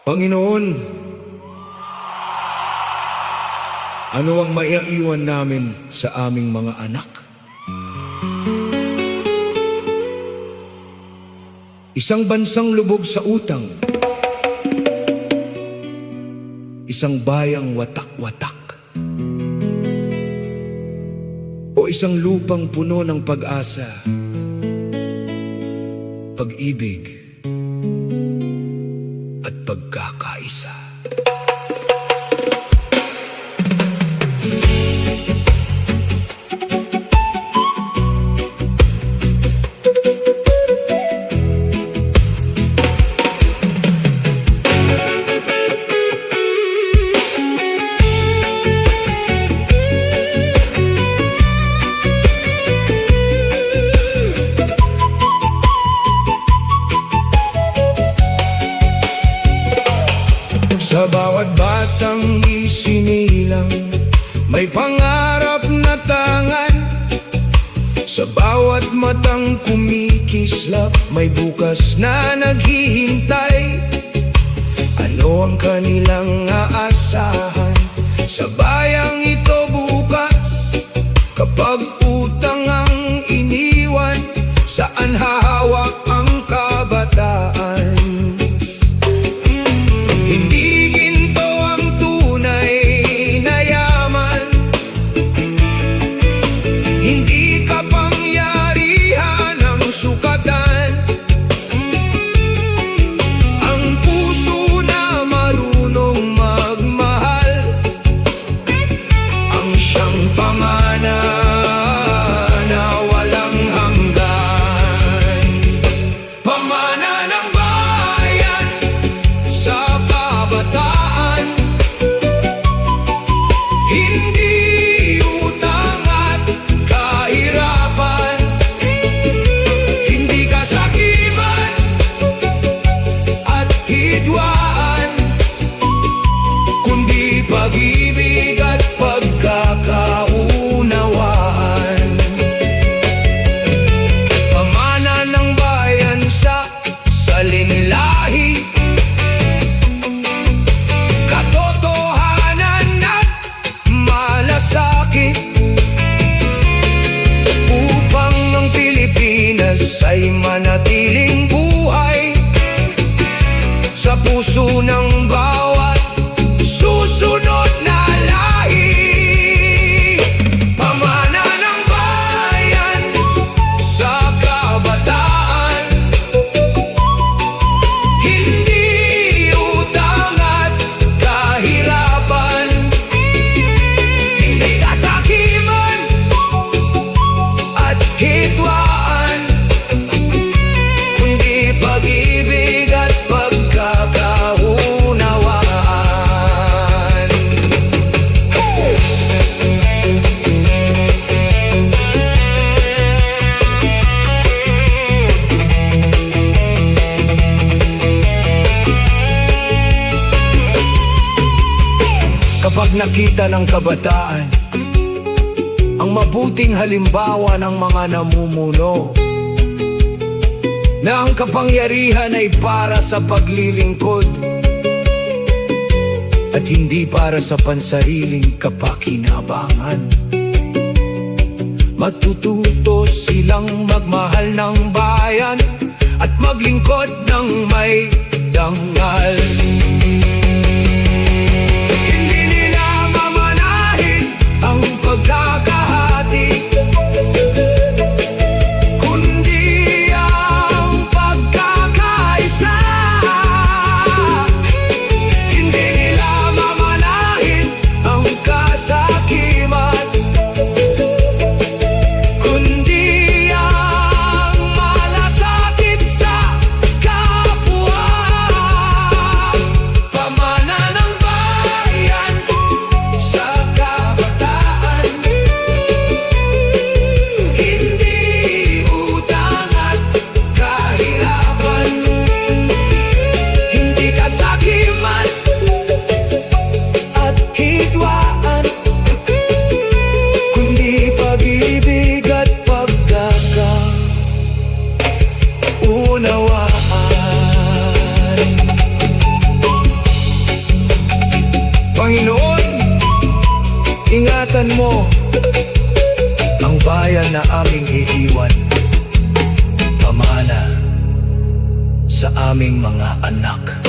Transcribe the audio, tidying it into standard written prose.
Panginoon, ano ang maiiwan namin sa aming mga anak? Isang bansang lubog sa utang, isang bayang watak-watak, o isang lupang puno ng pag-asa, pag-ibig, at pagkakaisa. Sa bawat batang isinilang, may pangarap na tangan. Sa bawat matang kumikislap, may bukas na naghihintay. Ano ang kanilang aasahan sa bayang ito bukas? Kapag utang ang iniwan, saan hahawak ang kabataan? Hindi ginto ang tunay na yaman, hindi kapangyarihan ang sukatan. Ang puso na marunong magmahal, ang siyang pamana na walang hanggan. Pamana ng bayan sa kabataan, hindi utang at kahirapan, hindi kasakiman at hidwaan, kundi pag-ibig at pagkakaunawaan. Pamana ng bayan sa salinlahi, katotohanan at malasakit, upang ang Pilipinas ay manatiling buhay sa puso ng bawat susunod na lahi. Pamana ng bayan sa kabataan, hindi utang at kahirapan, hindi kasakiman at hidwaan, kundi pag-ibig at pagkakaunawaan. Kapag nakita ng kabataan ang mabuting halimbawa ng mga namumuno, na ang kapangyarihan ay para sa paglilingkod at hindi para sa pansariling kapakinabangan, matututo silang magmahal ng bayan at maglingkod ng may dangal. Hindi nila mamanahin ang pagkakahati, kundi ang pagkakaisa. Hindi nila mamanahin ang kasakiman, kundi ang malasakit sa kapwa. Panginoon, ingatan mo ang bayan na aming iiwan, pamana sa aming mga anak.